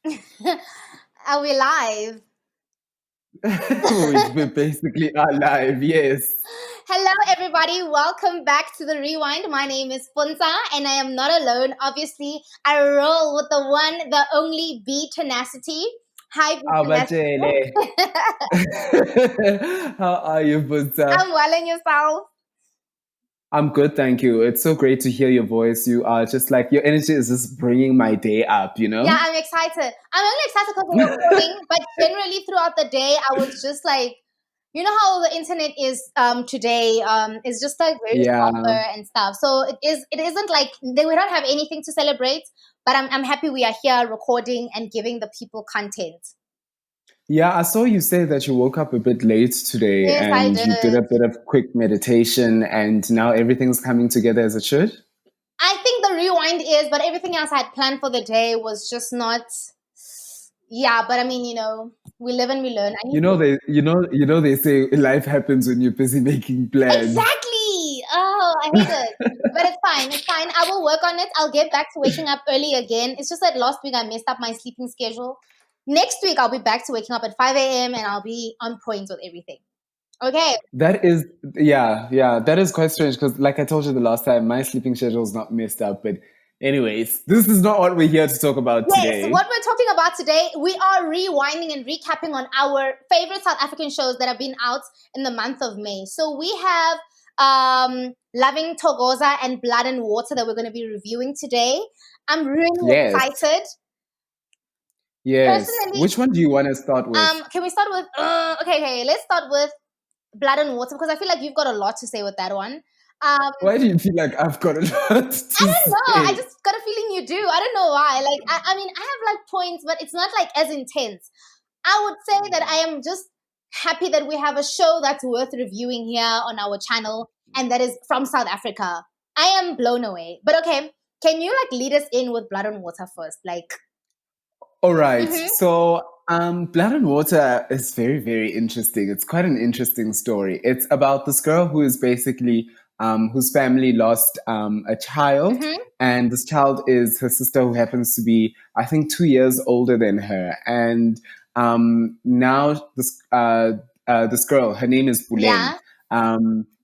Are we live? We basically are live, yes. Hello, everybody. Welcome back to the Rewind. My name is PUNTSA, and I am not alone. Obviously, I roll with the one, the only B Tenacity. Hi, B Tenacity. How are you, PUNTSA? I'm well, and yourself? I'm good, thank you. It's so great to hear your voice. You are just like, your energy is just bringing my day up, you know? Yeah, I'm excited. I'm only excited because we're recording, but generally throughout the day, I was just like, you know how the internet is today is just like very somber and stuff. So it isn't like we don't have anything to celebrate, but I'm happy we are here recording and giving the people content. Yeah, I saw you say that you woke up a bit late today. Yes, I and you did a bit of quick meditation, and now everything's coming together as it should. I think the rewind is, but everything else I had planned for the day was just not. Yeah, but I mean, you know, we live and we learn. They say life happens when you're busy making plans. Exactly. Oh, I hate it. But it's fine. It's fine. I will work on it. I'll get back to waking up early again. It's just that last week I messed up my sleeping schedule. Next week I'll be back to waking up at 5 a.m. and I'll be on point with everything. Okay. That is, that is quite strange because, like I told you the last time, my sleeping schedule is not messed up. But anyways, this is not what we're here to talk about today. Yes, what we're talking about today, we are rewinding and recapping on our favorite South African shows that have been out in the month of May. So we have Loving Thokoza and Blood and Water that we're going to be reviewing today. I'm really excited. Yes. Personally, which one do you want to start with? Can we start with okay, let's start with Blood and Water because I feel like you've got a lot to say with that one. Why do you feel like I've got a lot to say? I don't know. I just got a feeling you do. I don't know why. Like, I mean, I have like points, but it's not like as intense. I would say that I am just happy that we have a show that's worth reviewing here on our channel and that is from South Africa. I am blown away. But okay, can you like lead us in with Blood and Water first? Like, all right. So Blood and Water is very, very interesting. It's quite an interesting story. It's about this girl who is basically whose family lost a child, and this child is her sister, who happens to be, I think, 2 years older than her. And now this girl, her name is Buleng.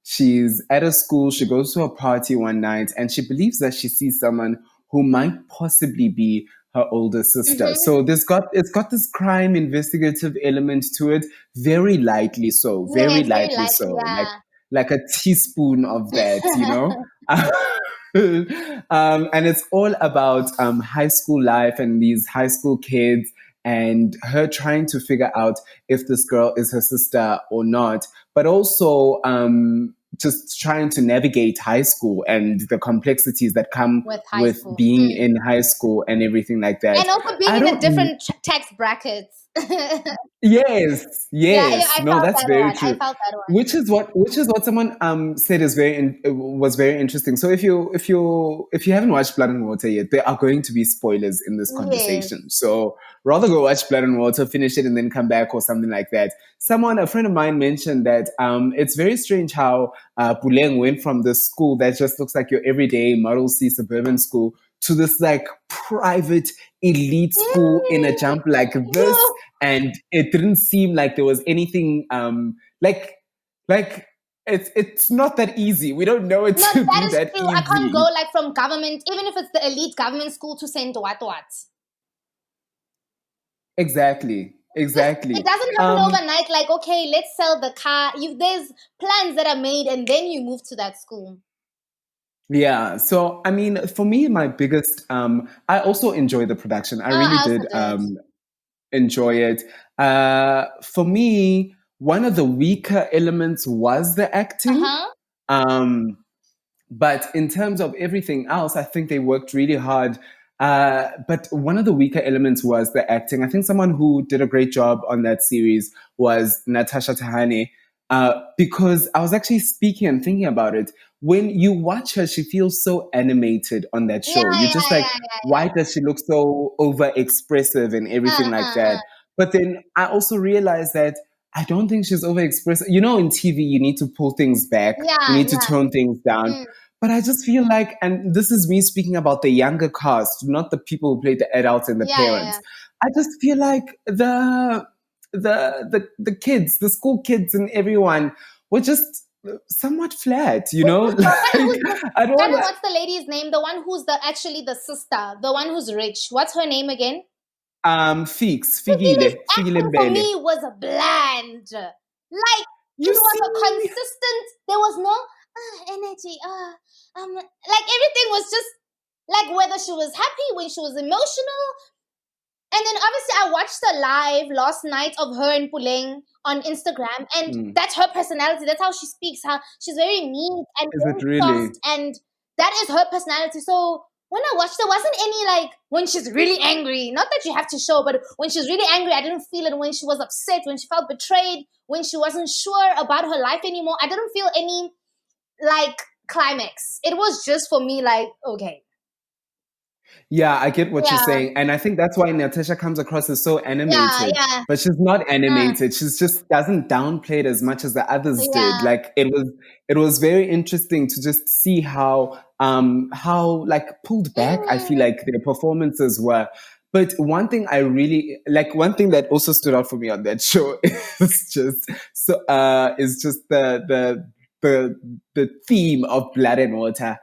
She's at a school. She goes to a party one night, and she believes that she sees someone who might possibly be her older sister. So it's got this crime investigative element to it, very lightly so, very lightly so, like a teaspoon of that, you know. And it's all about high school life and these high school kids and her trying to figure out if this girl is her sister or not, but also just trying to navigate high school and the complexities that come with being in high school and everything like that. And also being in the different tax brackets. Yes. No, that's very true. I felt that one. Which is what someone said is was very interesting. So if you haven't watched Blood and Water yet, there are going to be spoilers in this conversation. So rather go watch Blood and Water, finish it, and then come back or something like that. A friend of mine mentioned that it's very strange how Buleng went from this school that just looks like your everyday Model C suburban school to this like private elite school in a jump like this. And it didn't seem like there was anything like it's not that easy. We don't know it to be that easy. I can't go like from government, even if it's the elite government school, to St. What. Exactly. It doesn't happen overnight. Like, okay, let's sell the car. There's plans that are made, and then you move to that school. Yeah. So, I mean, for me, my biggest, I also enjoy the production. I really did enjoy it. For me, one of the weaker elements was the acting. But in terms of everything else, I think they worked really hard. But one of the weaker elements was the acting. I think someone who did a great job on that series was Natasha Tahane. Because I was actually speaking and thinking about it. When you watch her, she feels so animated on that show. You're just like, why does she look so overexpressive and everything like that? But then I also realized that I don't think she's overexpressive. You know, in TV, you need to pull things back. You need to tone things down. But I just feel like, and this is me speaking about the younger cast, not the people who played the adults and the parents. I just feel like the kids, the school kids, and everyone were just somewhat flat, you know. I don't want What's the lady's name? The one who's actually the sister, the one who's rich. What's her name again? Figile Acting for Mbele. me was bland. Like You it was see, a consistent. There was no energy. Like everything was just like whether she was happy, when she was emotional. And then obviously I watched the live last night of her and Puleng on Instagram, and that's her personality. That's how she speaks. How she's very mean and is very it really? soft, and that is her personality. So when I watched, there wasn't any like when she's really angry. Not that you have to show, but when she's really angry, I didn't feel it. When she was upset, when she felt betrayed, when she wasn't sure about her life anymore, I didn't feel any like climax. It was just for me like, okay. Yeah, I get what you're saying. And I think that's why Natasha comes across as so animated. Yeah. But she's not animated. She's just doesn't downplay it as much as the others did. Like it was very interesting to just see how like pulled back I feel like their performances were. But one thing I really like, one thing that also stood out for me on that show is just the theme of Blood and Water.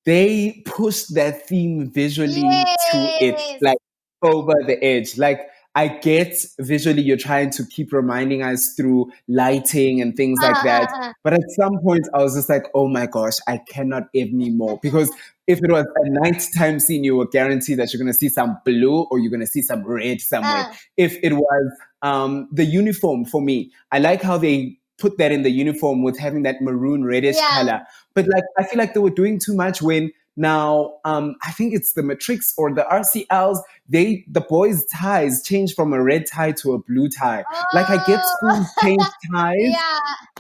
They pushed that theme visually to it, like over the edge. Like I get visually you're trying to keep reminding us through lighting and things like that. But at some point I was just like, oh my gosh, I cannot anymore. Because if it was a nighttime scene, you were guaranteed that you're going to see some blue or you're going to see some red somewhere. If it was the uniform for me, I like how they put that in the uniform with having that maroon reddish color. But like I feel like they were doing too much when now I think it's the Matrix or the RCLs, the boys' ties changed from a red tie to a blue tie. Like I get schools change ties.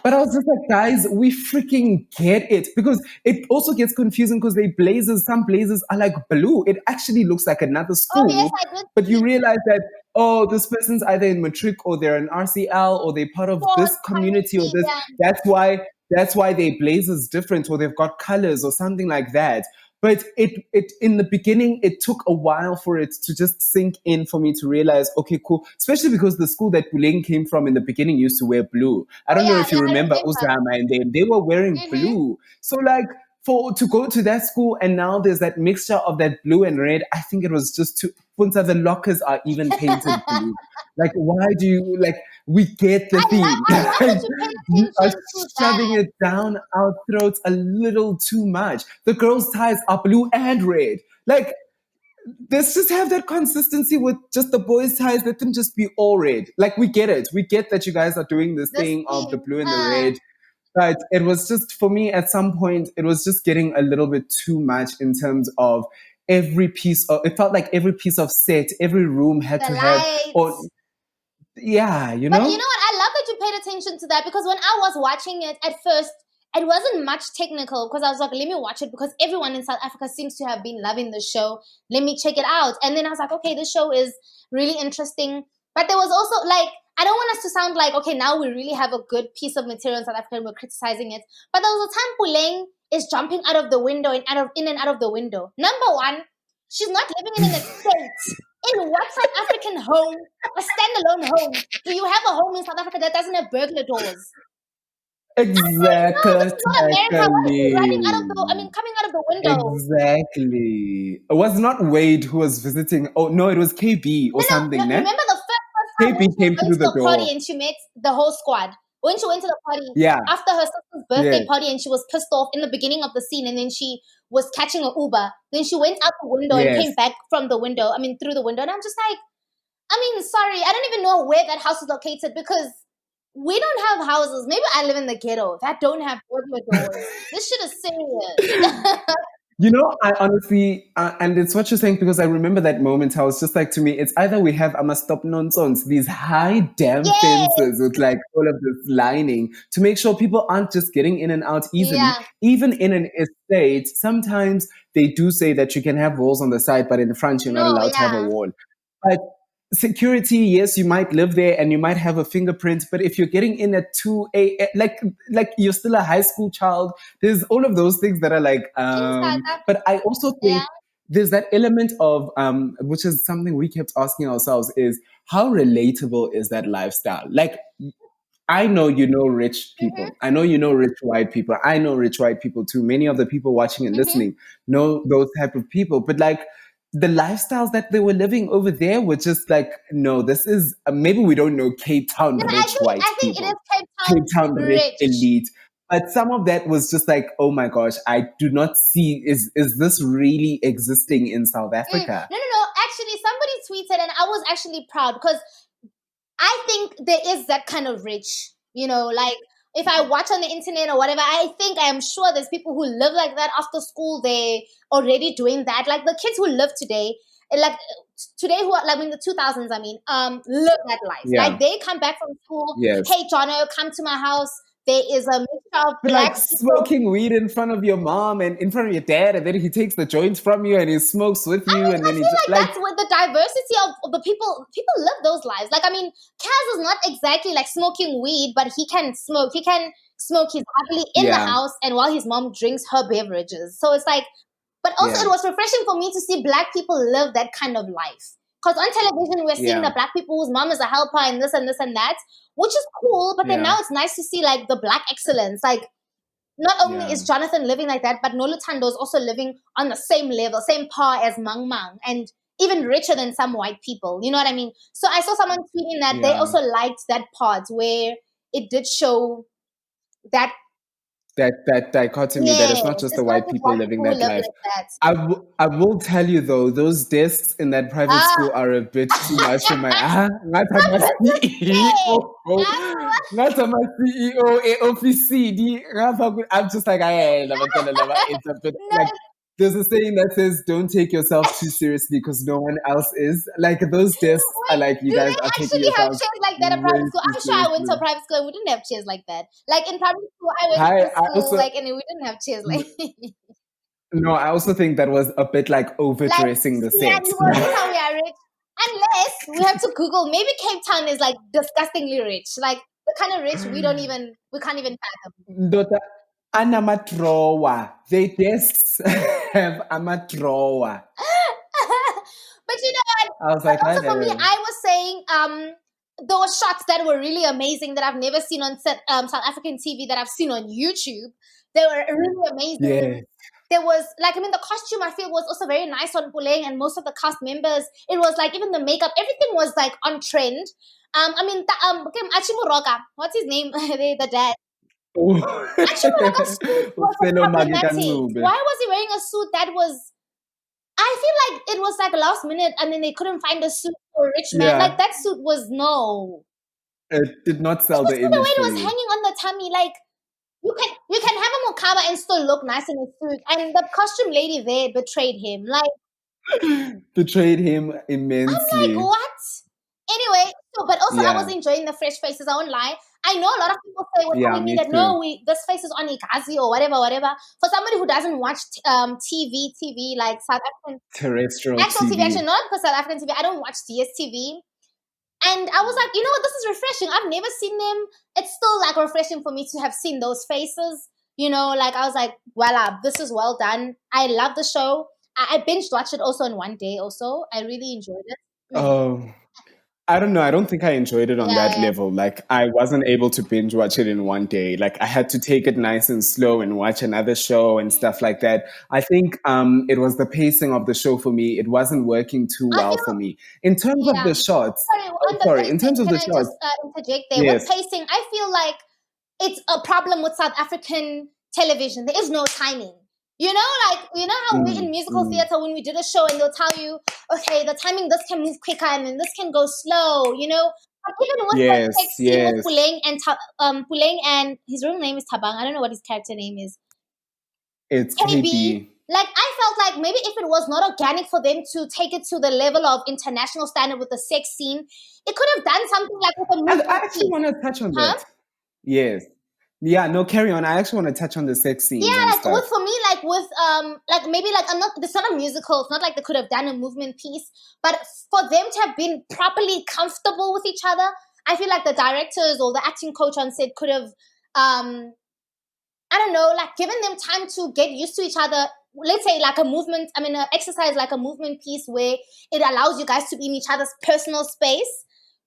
But I was just like, guys, we freaking get it. Because it also gets confusing because some blazers are like blue. It actually looks like another school. Oh, yes, I did. But you realize that, oh, this person's either in Matric or they're an RCL or they're part of this community or this. That's why their blazer's different or they've got colors or something like that. But it in the beginning, it took a while for it to just sink in for me to realize, okay, cool. Especially because the school that Puleng came from in the beginning used to wear blue. I don't know if you remember Uzama and them. They were wearing blue. So like to go to that school and now there's that mixture of that blue and red, I think it was just too PUNTSA, the lockers are even painted blue. Like, why do you like? We get the theme. I love that you pay You are attention to shoving that. it down our throats a little too much. The girls' ties are blue and red. Like, let's just have that consistency with just the boys' ties. Let them just be all red. Like, we get it. We get that you guys are doing this thing of the blue and the red. But it was just, for me, at some point, it was just getting a little bit too much in terms of every piece of, it felt like every piece of set, every room had to have, or yeah, you know. But you know what? I love that you paid attention to that, because when I was watching it at first, it wasn't much technical, because I was like, let me watch it because everyone in South Africa seems to have been loving the show. Let me check it out. And then I was like, okay, this show is really interesting. But there was also like, I don't want us to sound like, okay, now we really have a good piece of material in South Africa and we're criticizing it. But there was a time Puleng is jumping out of the window and in and out of the window. Number one, she's not living in an estate. In what South African home, a standalone home, do you have a home in South Africa that doesn't have burglar doors? Exactly. No, this is not America. Why is she running out of coming out of the window? Exactly. It was not Wade who was visiting. Oh no, it was KB or something. No, remember the first time KB came through the door party and she met the whole squad. When she went to the party, yeah, after her sister's birthday party, and she was pissed off in the beginning of the scene, and then she was catching an Uber. Then she went out the window and came back from the window. Through the window, and I'm just like, sorry, I don't even know where that house is located, because we don't have houses. Maybe I live in the ghetto that don't have burglar doors. This shit is serious. You know, I honestly, and it's what you're saying, because I remember that moment. I was just like, to me, it's either we have stop nonsense, these high damn fences with like all of this lining to make sure people aren't just getting in and out easily. Even in an estate, sometimes they do say that you can have walls on the side, but in the front, you're not allowed to have a wall. But security, yes, you might live there and you might have a fingerprint, but if you're getting in at 2 a.m., like you're still a high school child, there's all of those things that are like, but I also think there's that element of which is something we kept asking ourselves, is how relatable is that lifestyle? Like, I know you know rich Mm-hmm. people. I know you know rich white people. I know rich white people too. Many of the people watching and Mm-hmm. listening know those type of people. But like the lifestyles that they were living over there were just like, no, this is maybe we don't know Cape Town No, rich white I think it is people, Cape Town Cape Town rich rich. elite. But some of that was just like, oh my gosh, I do not see, is this really existing in South Africa? No. Actually, somebody tweeted, and I was actually proud because I think there is that kind of rich, like if I watch on the internet or whatever, I am sure there's people who live like that after school. They already doing that. Like the kids who live today, like today who are like in the 2000s, live that life. Yeah. Like they come back from school, Yes. hey Jono, come to my house. There is a mixture of But like black people. smoking weed in front of your mom and in front of your dad, and then he takes the joints from you and he smokes with you, and I then he feel like like, that's with the diversity of the people. People live those lives. Like, Kaz is not exactly like smoking weed, but he can smoke. He can smoke his happily in the yeah, house, and while his mom drinks her beverages. So it's like, but also yeah, it was refreshing for me to see black people live that kind of life. Because on television we're seeing yeah, the black people whose mom is a helper and this and this and that, which is cool. But then yeah, now it's nice to see like the black excellence, like not only yeah, is Jonathan living like that, but Noluthando is also living on the same level, same par as Mang Mang, and even richer than some white people. You know what I mean? So I saw someone tweeting that they yeah. also liked that part where it did show that, That dichotomy that yes, it's not just the it's not white just people white living people who that live life. like that. I will tell you though, those desks in that private Ah, school are a bit too much for my ngathi I'm just ama-CEO, saying. Ah, ngathi ama-CEO e-office I'm just like, hey, it's a bit no, like there's a saying that says don't take yourself too seriously because no one else is. Like those desks are wait, like you do guys they are taking actually have yourselves chairs like that at way private school? too I'm sure I went to a seriously. private school and we didn't have chairs like that. Like in private school, I went Hi, to I school, also like, and we didn't have chairs like. no, I also think that was a bit like Like, overdressing the yeah, set. you will. This how we are rich. Unless we have to Google. Maybe Cape Town is like disgustingly rich. Like the kind of rich we can't even fathom. Ndoda anamadrawer. They just have amadrawer. But you know what? I was But like, I also for me, know. I was saying there were shots that were really amazing that I've never seen on South African TV that I've seen on YouTube. They were really Yeah. amazing. There was like the costume I feel was also very nice on Puleng and most of the cast members. It was like even the makeup, everything was like on trend. Achimoroka, what's his name? The dad. Achimoroka's suit was Ucelo Mage problematic. Kancube. Why was he wearing a suit that was? I feel like it was like last minute, and then they couldn't find a suit for a rich man. Like Yeah, that suit was no. it did not sell the Especially the way image it for was you. hanging on the tummy, like you can have a mokaba and still look nice in a suit. And the costume lady there betrayed him. Like Betrayed him I'm like, immensely. what? Anyway, but also I was Yeah, enjoying the fresh faces. I won't lie. I know a lot of people were yeah, telling me me that too. no, this face is on Igazi or whatever. For somebody who doesn't watch TV like South African Terrestrial actual TV, actually TV. not because South African TV. I don't watch DSTV. And I was like, you know what, this is refreshing. I've never seen them. It's still like refreshing for me to have seen those faces. Like I was like, voila, this is well done. I love the show. I binged watched it also in one day. Also, I really enjoyed it. Oh, I don't know. I don't think I enjoyed it on that Yeah, level. Like, I wasn't able to binge watch it in one day. Like, I had to take it nice and slow and watch another show and stuff like that. I think it was the pacing of the show for me. It wasn't working too I well feel for me. In terms of yeah. the shots, Sorry, oh, on the sorry. In terms pacing, of can the I just shots, interject there? With yes. pacing, I feel like it's a problem with South African television. There is no timing. Like how we in Mm, musical mm. theater when we did a show and they'll tell you, okay, the timing this can move quicker and then this can go slow. But even with the sex Yes, scene with yes. Puleng and his real name is Tabang. I don't know what his character name is. It's KB. KB. Like I felt like maybe if it was not organic for them to take it to the level of international standard with the sex scene, it could have done something like with a I movement actually piece, want to touch on huh? that. Yes. Yeah, no, carry on. I actually want to touch on the sex scenes Yeah, and like with stuff. for me, like with like maybe like I'm not. It's not a musical. It's not like they could have done a movement piece, but for them to have been properly comfortable with each other, I feel like the directors or the acting coach on set could have I don't know, like given them time to get used to each other let's say like a movement, I mean, an exercise like a movement piece where it allows you guys to be in each other's personal space,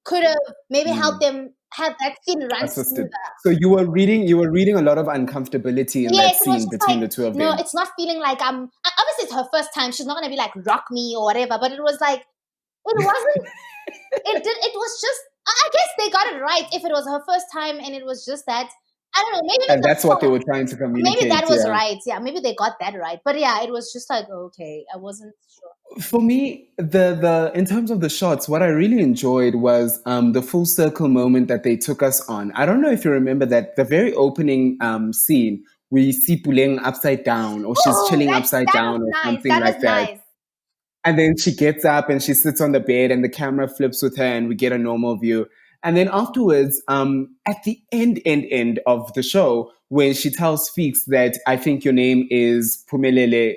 could have maybe helped them have that scene run Assisted. smoother. So you were reading a lot of uncomfortability in that Yes, it was scene just between like, the two of no, them. it's not feeling like obviously it's her first time. She's not gonna be like rock me or whatever, but it was like it wasn't it was just I guess they got it right if it was her first time and it was just that I don't know, maybe And the that's what they were trying to maybe that communicate, was yeah. right. Yeah, maybe they got that right. But yeah, it was just like okay, I wasn't sure. For me, the in terms of the shots, what I really enjoyed was the full circle moment that they took us on. I don't know if you remember that the very opening scene, we see Puleng upside down, or she's Oh, chilling that upside that was down, or nice. something That was like that. nice. And then she gets up and she sits on the bed, and the camera flips with her, and we get a normal view. And then afterwards, at the end of the show, when she tells Feeks that I think your name is Pumelele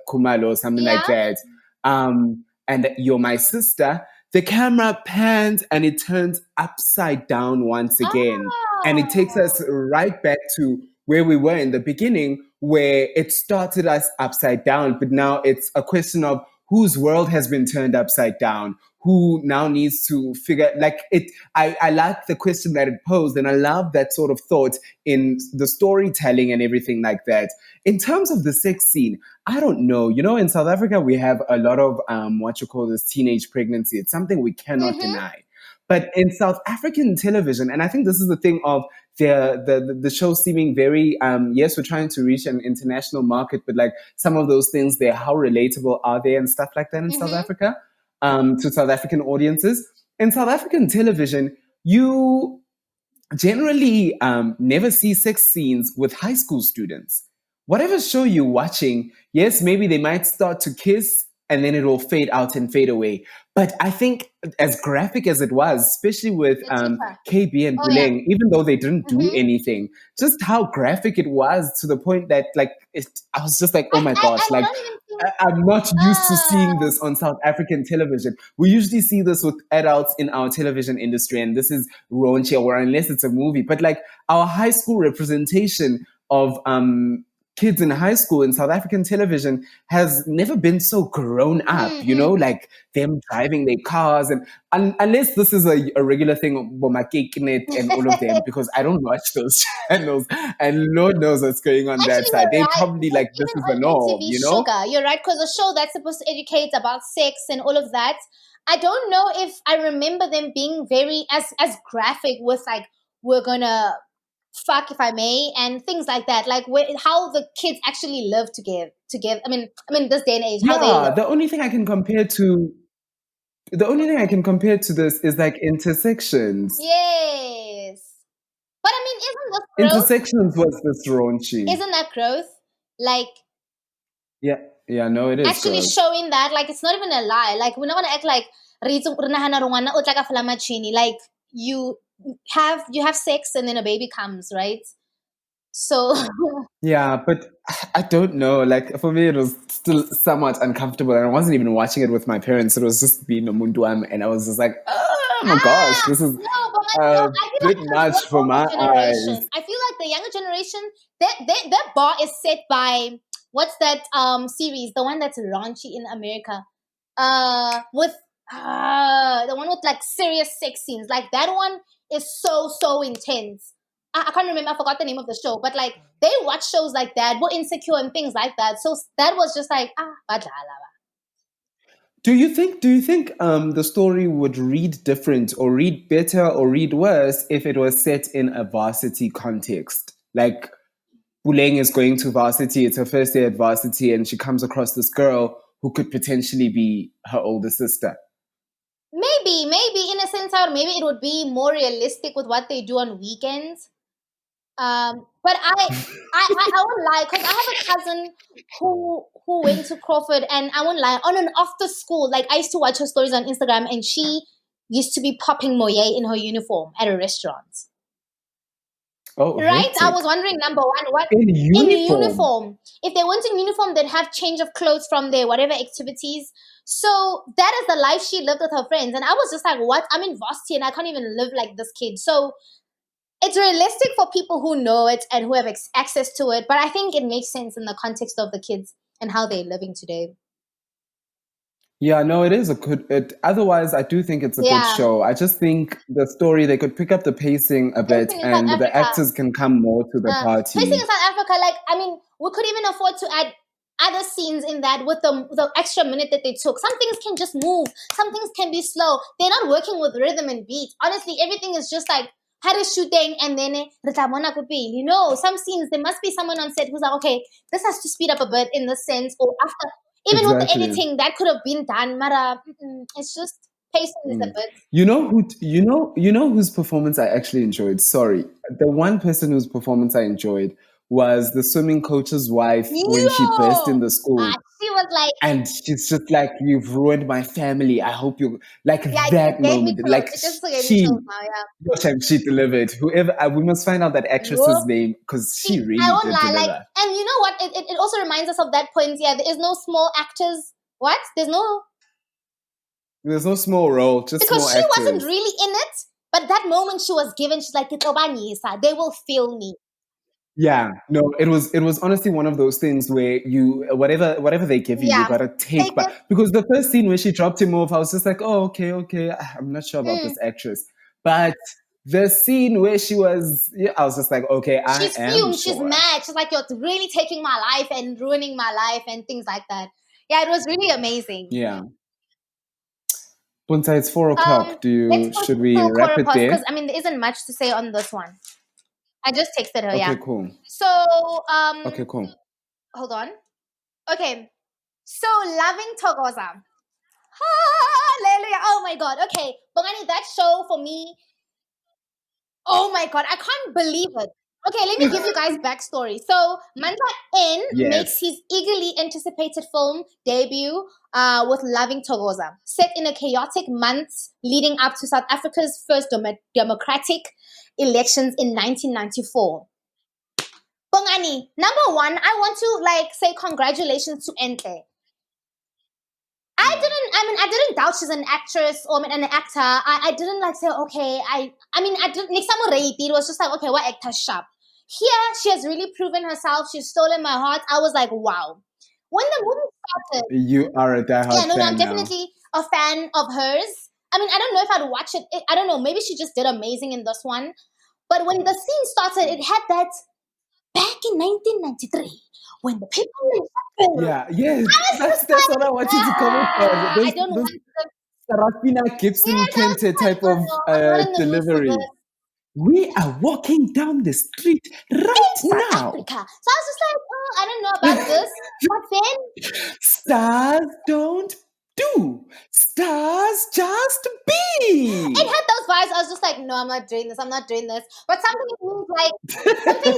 Kumalo or something like Yeah. that, and that you're my sister, the camera pans and it turns upside down once again. And it takes us Oh. right back to where we were in the beginning, where it started us upside down, but now it's a question of whose world has been turned upside down, who now needs to figure like it. I like the question that it posed, and I love that sort of thought in the storytelling and everything like that. In terms of the sex scene, I don't know. You know, in South Africa, we have a lot of what you call this teenage pregnancy. It's something we cannot Mm-hmm. deny. But in South African television, and I think this is the thing of the show seeming very yes, we're trying to reach an international market, but like some of those things there, how relatable are they and stuff like that in South Mm-hmm. Africa to South African audiences. In South African television, you generally never see sex scenes with high school students. Whatever show you're watching, yes, maybe they might start to kiss and then it will fade out and fade away. But I think as graphic as it was, especially with The teacher. KB and Oh yeah. Buleng, even though they didn't do Mm-hmm. anything, just how graphic it was to the point that like I was just like, oh my I gosh, like don't even think I'm not used to seeing this on South African television. We usually see this with adults in our television industry, and this is raunchy, or unless it's a movie. But like our high school representation of kids in high school in South African television has never been so grown up. You know, like them driving their cars, and unless this is a regular thing, Bomakeknet and all of them, because I don't watch those channels, and Lord knows what's going on that actually side. you're They right. probably Because like this even is on the norm, MTV you know. Sugar, you're right, because a show that's supposed to educate about sex and all of that. I don't know if I remember them being very as graphic with like we're gonna fuck if I may and things like that. Like how the kids actually live together. I mean this day and age, how they Yeah, live. the only thing I can compare to this is like intersections. Yes. But I mean, isn't this growth? Intersections was this raunchy. Isn't that growth? Like Yeah, yeah, no, it is actually gross. showing that like it's not even a lie. Like we're not gonna act like like you have sex and then a baby comes, right? So Yeah, but I don't know. Like for me, it was still somewhat uncomfortable, and I wasn't even watching it with my parents. It was just being a munduam, and I was just like, oh my gosh, this is no, but like no, a I feel like bit it's a much more for my older eyes. generation. I feel like the younger generation, their bar is set by what's that series, the one that's raunchy in America, with the one with like serious sex scenes. Like that one is so intense. I can't remember. I forgot the name of the show, but like they watch shows like that, were insecure and things like that. So that was just like badala. Do you think the story would read different or read better or read worse if it was set in a varsity context? Like Buleng is going to varsity, it's her first day at varsity, and she comes across this girl who could potentially be her older sister. Maybe in a sense, or maybe it would be more realistic with what they do on weekends. But I won't lie because I have a cousin who went to Crawford, and I won't lie, on and after school, like I used to watch her stories on Instagram, and she used to be popping moye in her uniform at a restaurant. Oh, Right? I was hectic. wondering, number one, what In in uniform. uniform. If they weren't in uniform, they'd have change of clothes from their whatever activities. So that is the life she lived with her friends. And I was just like, what? I'm in varsity and I can't even live like this kid. So it's realistic for people who know it and who have access to it. But I think it makes sense in the context of the kids and how they're living today. Yeah, no, it is a good. Otherwise, I do think it's a good show. I just think the story they could pick up the pacing a bit, Pacing in South and the Africa. actors can come more to the party. Pacing in South Africa, like I mean, we could even afford to add other scenes in that with the extra minute that they took. Some things can just move. Some things can be slow. They're not working with rhythm and beat. Honestly, everything is just like had a shooting and then you know, some scenes there must be someone on set who's like, okay, this has to speed up a bit in this sense, or after even with the editing that could have been done. Mara, it's just pacing is a bit. You know whose performance I actually enjoyed. Sorry, the one person whose performance I enjoyed was the swimming coach's wife when she burst in the school. She was like, and she's just like, "You've ruined my family. I hope you like that moment." Like she delivered. Whoever we must find out that actress's name because she really I won't did lie, deliver. like, and you know what? It also reminds us of that point. Yeah, there is no small actors. What? There's no small role, just because small she actors. wasn't really in it. But that moment she was given, she's like, they will feel me. Yeah, no, it was honestly one of those things where you whatever they give you, you gotta take. But because the first scene where she dropped him off, I was just like, oh, okay, I'm not sure about this actress. But the scene where she was, I was just like, okay, she's fumed, she's mad. She's like, you're really taking my life and ruining my life and things like that. Yeah, it was really amazing. Yeah. PUNTSA, it's 4:00. Should we wrap it there? Because I mean, there isn't much to say on this one. I just texted her. Okay, cool. So okay, cool. Hold on. Okay, so loving Thokoza. Hallelujah! Oh my God. Okay, Bongani, that show for me. Oh my God, I can't believe it. Okay, let me give you guys backstory. So Manta N makes his eagerly anticipated film debut with Loving Thokoza, set in a chaotic months leading up to South Africa's first democratic elections in 1994. Bongani, number one, I want to say congratulations to Entle. I didn't doubt she's an actress or an actor. I didn't say, okay, I didn't, it was just like, okay, what actor sharp? Here, she has really proven herself. She's stolen my heart. I was like, wow. When the movie started. You are a diehard fan. I'm definitely a fan of hers. I mean, I don't know if I'd watch it. I don't know. Maybe she just did amazing in this one. But when the scene started, it had that back in 1993 when the people. That's what I wanted to comment on. I don't want Sarafina Gibson Kente type of delivery. We are walking down the street right now. Africa. So I was just like, oh, I don't know about this. But then stars don't do. Stars just be. It had those vibes. I was just like, no, I'm not doing this. But something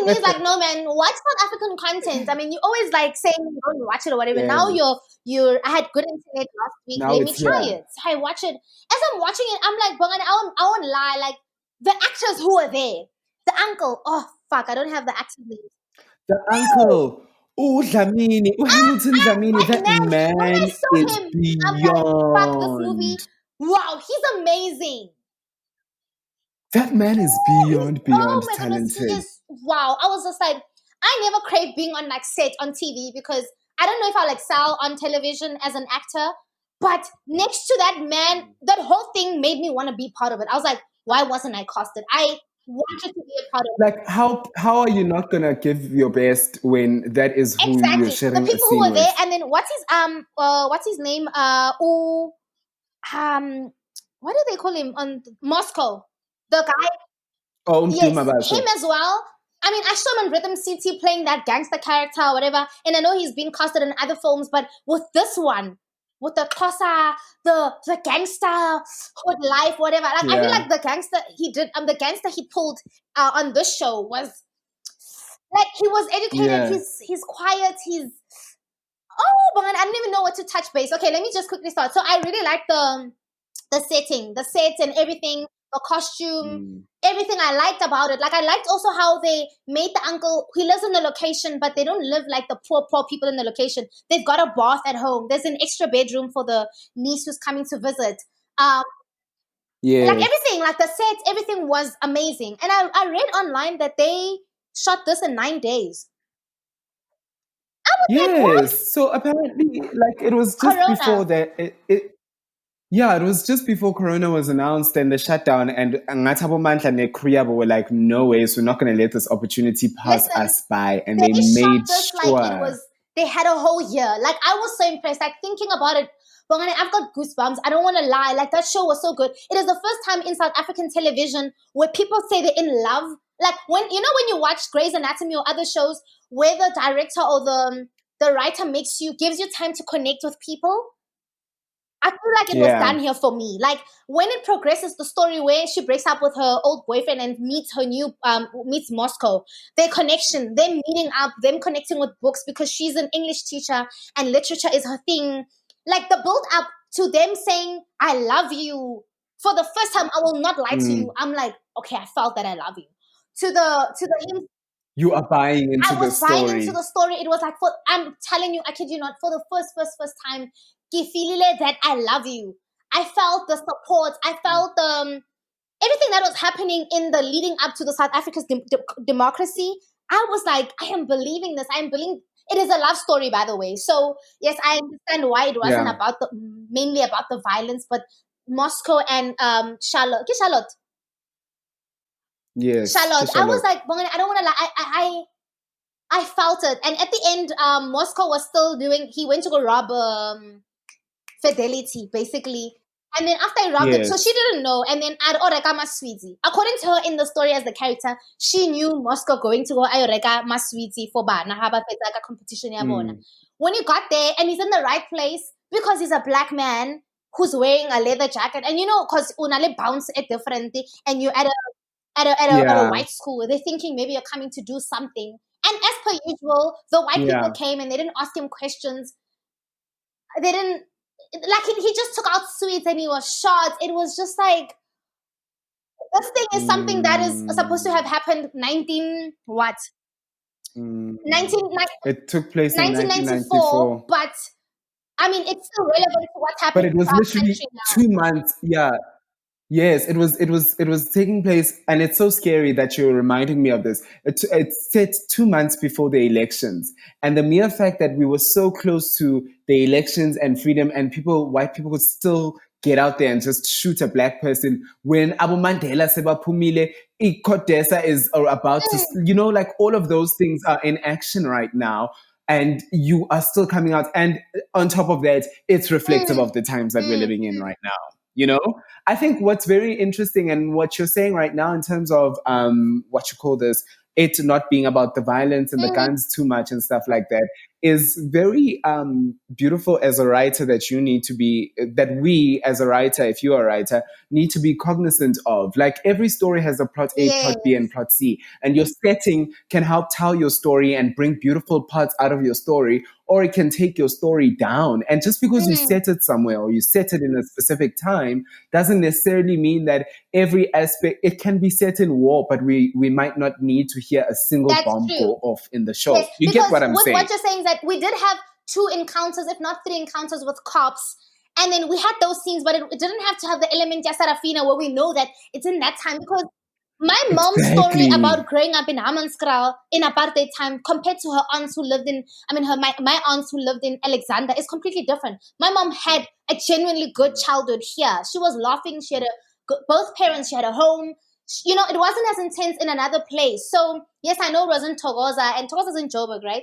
means like, no, man, watch South African content. I mean, you always saying you don't watch it or whatever. Now I had good internet last week. Let me try it. So I watch it. As I'm watching it, I'm like, I won't lie. Like the actors who are there, the uncle. Oh fuck, I don't have the actor's name. The uncle. Dlamini, Hamilton Dlamini, that man is beyond. Fuck this movie. Wow, he's amazing. That man is beyond talented. Goodness, he is, wow. I was just like, I never crave being on set on TV because I don't know if I'll excel on television as an actor. But next to that man, that whole thing made me want to be part of it. I was like, why wasn't I casted? I wanted to be a part of it. Like, how are you not gonna give your best when that is who you're sharing the people a scene who were there, with? and then what's his name? What do they call him on Moscow? The guy. Oh, yes, him as well. I mean, I saw him in Rhythm City playing that gangster character or whatever, and I know he's been casted in other films, but with this one, with the Thokoza, the gangster hood life, whatever. I feel like the gangster he pulled on this show was like he was educated. He's quiet. But I didn't even know what to touch base. Okay, let me just quickly start. So I really like the setting, the sets and everything. The costume, everything I liked about it. Like I liked also how they made the uncle, he lives in the location, but they don't live like the poor people in the location. They've got a bath at home. There's an extra bedroom for the niece who's coming to visit. Like everything, like the sets, everything was amazing. And I read online that they shot this in 9 days. I Yes. So apparently, like it was just before Corona. that. Yeah, it was just before Corona was announced and the shutdown, and Ngatabo Mantla and Kriabo were like, no ways, we're not going to let this opportunity pass Listen, us by. And they they shot made this like it sure. was, they had a whole year. Like, I was so impressed. Like, thinking about it, but I've got goosebumps. I don't want to lie. Like, that show was so good. It is the first time in South African television where people say they're in love. Like, when you watch Grey's Anatomy or other shows where the director or the writer gives you time to connect with people. I feel like it was Yeah. done here for me. Like, when it progresses, the story where she breaks up with her old boyfriend and meets Moscow, their connection, them meeting up, them connecting with books because she's an English teacher and literature is her thing. Like, the build up to them saying, I love you. For the first time, I will not lie to you. I'm like, okay, I felt that I love you. To the You are buying into I the was buying into story. the story. It was like, I'm telling you, I kid you not, for the first time, Kifilile, that I love you. I felt the support. I felt everything that was happening in the leading up to the South Africa's democracy. I was like, I am believing this. I am believing. It is a love story, by the way. So yes, I understand why it wasn't Yeah. about mainly about the violence, but Moscow and Charlotte. Charlotte. Yes. Charlotte. I was Kishalot. like, Bongani, I don't want to lie. I felt it. And at the end, Moscow was still doing, he went to go rob Fidelity, basically. And then after he robbed it, so she Yes. didn't know. And then Ad Oreka Maswiti. According to her in the story as the character, she knew Moscow going to go Ayoreka Maswiti for Bana Haba Fetaka competition yabona. When he got there and he's in the right place because he's a black man who's wearing a leather jacket, and because unale bounce at different, and you're at a Yeah. white school, they're thinking maybe you're coming to do something. And as per usual, the white people Yeah. came and they didn't ask him questions. They didn't, like, he just took out sweets and he was shot. It was just like, this thing is something that is supposed to have happened 19 what? Mm. 19, It took place in 1994, 1994. but I mean, it's still relevant to what's But happening it to was our literally country now. 2 months. Yeah. Yes, it was taking place, and it's so scary that you're reminding me of this. It's set 2 months before the elections, and the mere fact that we were so close to the elections and freedom, and white people could still get out there and just shoot a black person when Abu Mandela Seba Pumile, Ikodesa is about to, like all of those things are in action right now. And you are still coming out. And on top of that, it's reflective Mm, of the times that we're mm, living in right now. You know, I think what's very interesting and what you're saying right now in terms of what you call this, it not being about the violence and the mm, guns too much and stuff like that is very beautiful as a writer that we as a writer, if you're a writer, need to be cognizant of. Like every story has a plot A, yes. plot B, and plot C. And your setting can help tell your story and bring beautiful parts out of your story, or it can take your story down. And just because you Mm, set it somewhere or you set it in a specific time doesn't necessarily mean that every aspect, it can be set in war, but we might not need to hear a single that's bomb true. go off in the Yes, show. You get because what I'm with saying? what you're saying is that we did have 2 encounters, if not 3 encounters with cops. And then we had those scenes, but it didn't have to have the element ya Sarafina where we know that it's in that time. Because my mom's story Exactly. about growing up in Hammanskraal in apartheid time compared to her aunts who lived in, I mean, my aunts who lived in Alexander is completely different. My mom had a genuinely good childhood here. She was laughing. She had both parents. She had a home. It wasn't as intense in another place. So yes, I know it wasn't Thokoza, and Thokoza's in Joburg, right?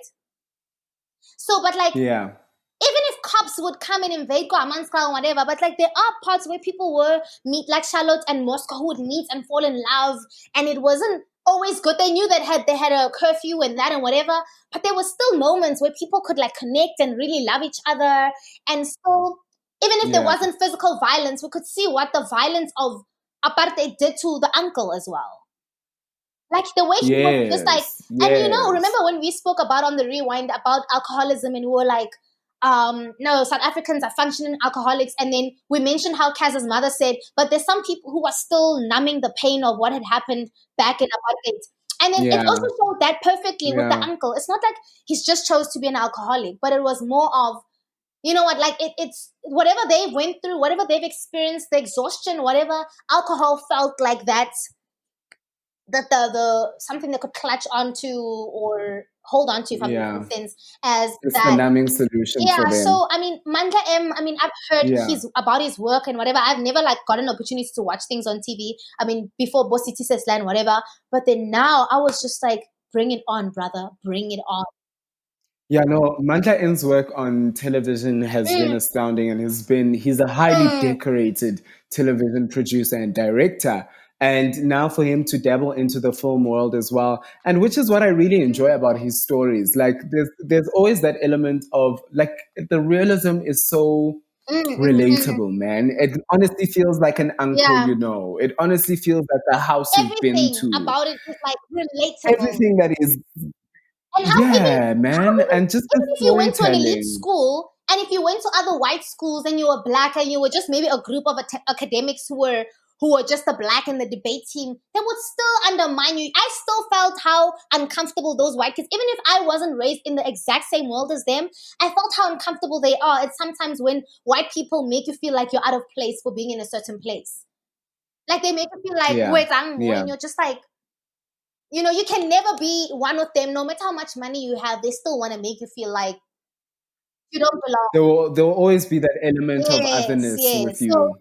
So, but like, Yeah. even if cops would come and invade Kwamanskra or whatever, but like there are parts where people were meet, like Charlotte and Moscow, who would meet and fall in love, and it wasn't always good. They knew that they had a curfew and that and whatever, but there were still moments where people could like connect and really love each other, and so even if there Yeah. wasn't physical violence, we could see what the violence of apartheid did to the uncle as well. Like the way he was just like, Yes. and Yes. remember when we spoke about on the rewind about alcoholism, and we were like, no, South Africans are functioning alcoholics, and then we mentioned how Kaz's mother said, but there's some people who are still numbing the pain of what had happened back in apartheid. And then it also Yeah. showed that perfectly with the Yeah. uncle. It's not like he's just chose to be an alcoholic, but it was more of, you know what, like it's whatever they went through, whatever they've experienced, the exhaustion, whatever, alcohol felt like that the something they could clutch onto, or hold on to, if I'm Yeah. making sense, as It's the that. numbing solution for Yeah, them. so I mean, Mandla M, I mean, I've heard Yeah. about his work and whatever. I've never like got an opportunity to watch things on TV. I mean, before Bossy Land, whatever. But then now I was just like, bring it on, brother, bring it on. Yeah, no, Mantla N's work on television has been Mm, astounding, and he's a highly mm, decorated television producer and director. And now for him to dabble into the film world as well, and which is what I really enjoy about his stories. Like there's always that element of like the realism is so mm, mm, mm. relatable, man. It honestly feels like an uncle, Yeah, you know. It honestly feels like a house you've been everything to. about it is like relatable. Everything that is, And yeah, man, and just the even if you went to an elite storytelling. school, and if you went to other white schools and you were black and you were just maybe a group of academics who were just the black in the debate team, they would still undermine you. I still felt how uncomfortable those white kids, even if I wasn't raised in the exact same world as them, I felt how uncomfortable they are. It's sometimes when white people make you feel like you're out of place for being in a certain place. Like they make you feel like, Yeah, wait, I'm more, yeah. and you're just like, you know, you can never be one with them. No matter how much money you have, they still want to make you feel like you don't belong. There will always be that element of Yes, otherness with yes. So you.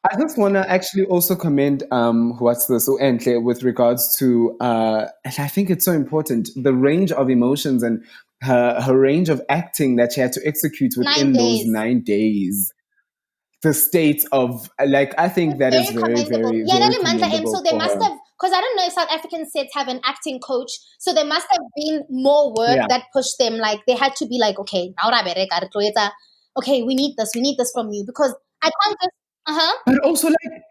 I just want to actually also commend what's this Entle with regards to and I think it's so important the range of emotions and her range of acting that she had to execute nine within those days. 9 days. The state of like I think It's that is very very, commendable. very, Yeah, very Nali Mandla M. So commendable they for must her. have, because I don't know if South African sets have an acting coach. So there must have been more work Yeah. that pushed them. Like they had to be like, okay, now okay, we need this from you because I can't just. Uh huh. But also like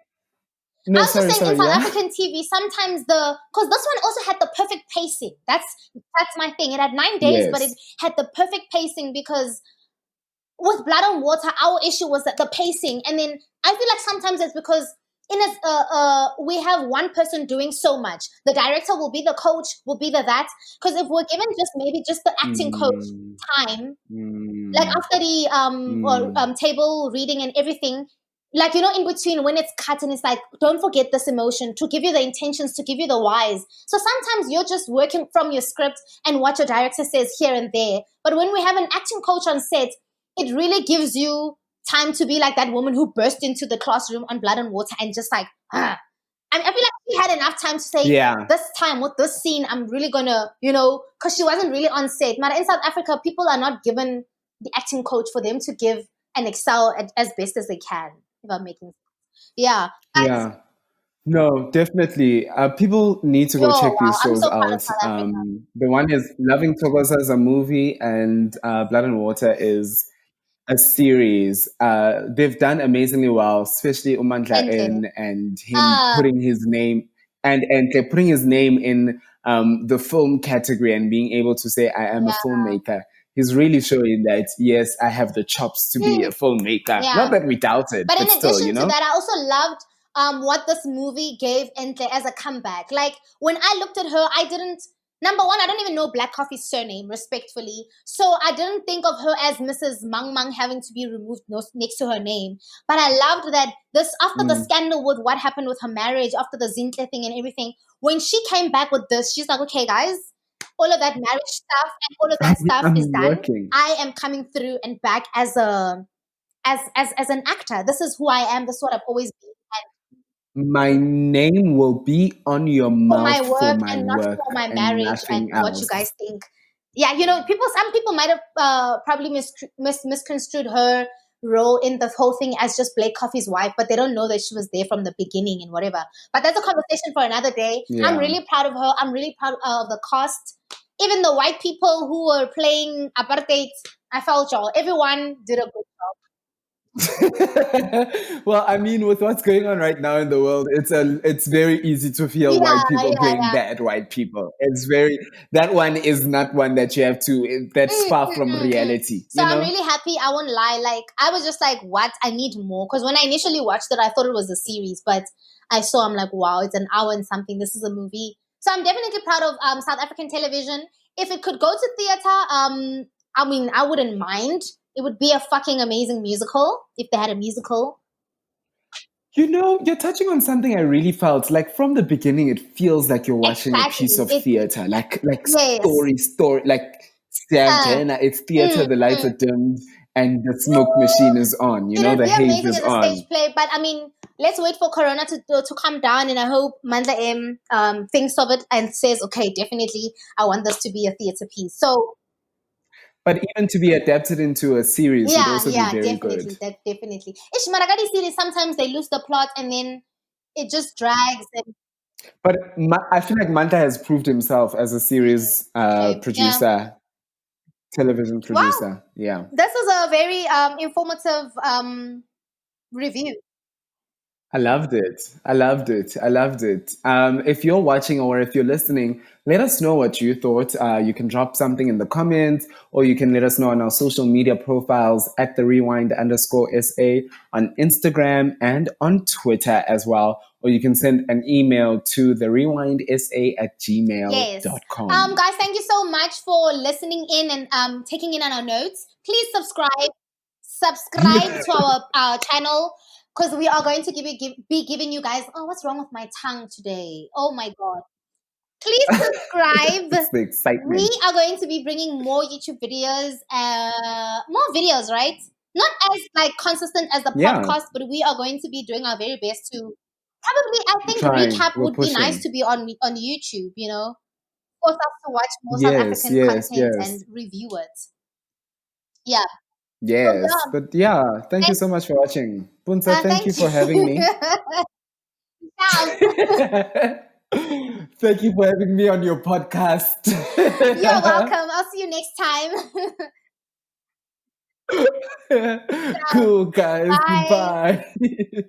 I no, was just sorry, saying in sorry, South yeah. African TV, sometimes because this one also had the perfect pacing. That's my thing. It had 9 days, but it Yes. had the perfect pacing because with Blood and Water, our issue was that the pacing, and then I feel like sometimes it's because we have one person doing so much. The director will be the coach, will be the that. Because if we're given just maybe just the acting coach Mm, time, like mm, after the mm. table reading and everything, like you know, in between when it's cut and it's like, don't forget this emotion to give you the intentions, to give you the whys. So sometimes you're just working from your script and what your director says here and there. But when we have an acting coach on set, it really gives you time to be like that woman who burst into the classroom on Blood and Water and just like, ah. I feel like she had enough time to say, Yeah. this time with this scene, I'm really gonna, you know, because she wasn't really on set. But in South Africa, people are not given the acting coach for them to give and excel at, as best as they can. If I'm making sense. Yeah. But Yeah. No, definitely. People need to yo, go check wow, these I'm shows so proud of out. South Africa. The one is Loving Thokoza as a movie, and Blood and Water is a series. They've done amazingly well, especially Umandla Endle. in and him Ah, putting his name and they're putting his name in the film category and being able to say, "I am a yeah. filmmaker." He's really showing that yes, I have the chops to be a Hmm, filmmaker. Not yeah. that we doubt it, But but in still, addition you to know. that, I also loved what this movie gave Entle as a comeback. Like when I looked at her, I didn't. Number one, I don't even know Black Coffee's surname, respectfully. So I didn't think of her as Mrs. Mang Mang having to be removed next to her name. But I loved that this after the Mm. scandal with what happened with her marriage, after the Zintle thing and everything, when she came back with this, she's like, okay, guys, all of that marriage stuff and all of that stuff is I'm done. working. I am coming through and back as an actor. This is who I am. This is what I've always been. My name will be on your For my mouth for work my and not for work my and marriage and nothing what you else. guys think. Yeah, you know, some people might have probably misconstrued her role in the whole thing as just Blake Coffey's wife, but they don't know that she was there from the beginning and whatever. But that's a conversation for another day. I'm Yeah. really proud of her. I'm really proud of the cast. Even the white people who were playing apartheid, I felt y'all. Everyone did a good job. Well, I mean, with what's going on right now in the world, it's very easy to feel white Yeah, people yeah, playing yeah. bad white people. It's very that one is not one that you have to. That's Mm, far mm, from mm, mm. reality. So You I'm know. really happy. I won't lie. Like I was just like, what? I need more. Because when I initially watched it, I thought it was a series, but I saw. I'm like, wow, it's an hour and something. This is a movie. So I'm definitely proud of South African television. If it could go to theater, I mean, I wouldn't mind. It would be a fucking amazing musical if they had a musical. You're touching on something I really felt like from the beginning. It feels like you're watching a piece Exactly. of theater, like Yes. story, like Santana. It's theater. The lights are dimmed and the smoke machine is on. It would The be haze amazing is as a stage on. play, but I mean, let's wait for Corona to come down, and I hope Mandla M thinks of it and says, okay, definitely, I want this to be a theater piece. So But even to be adapted into a series would also be yeah, very good. definitely, that definitely. Ish Maragadi series, sometimes they lose the plot and then it just drags. And But I feel like Manta has proved himself as a series okay, yeah. producer, television Wow, producer. Yeah. this is a very informative review. I loved it. I loved it. I loved it. If you're watching or if you're listening, let us know what you thought. You can drop something in the comments, or you can let us know on our social media profiles at the Rewind_SA on Instagram and on Twitter as well. Or you can send an email to the Yes. rewindsa@gmail.com. Guys, thank you so much for listening in and taking in on our notes. Please subscribe to our channel, because we are going to be giving you guys. Oh, what's wrong with my tongue today? Oh my god! Please subscribe. It's the We excitement. are going to be bringing more YouTube videos, more videos, right? Not as like consistent as the Yeah, podcast, but we are going to be doing our very best to probably. I think trying. recap We're would be nice pushing. to be on YouTube. Force us to watch more South Yes, African yes, content and yes. review it. Yeah. So Yes, but yeah, thank you thank, so much for watching. Punsa, thank you thank for having you. me. Ciao. Thank you for having me on your podcast. You're welcome. I'll see you next time. Ciao. Cool, guys. Bye. Bye.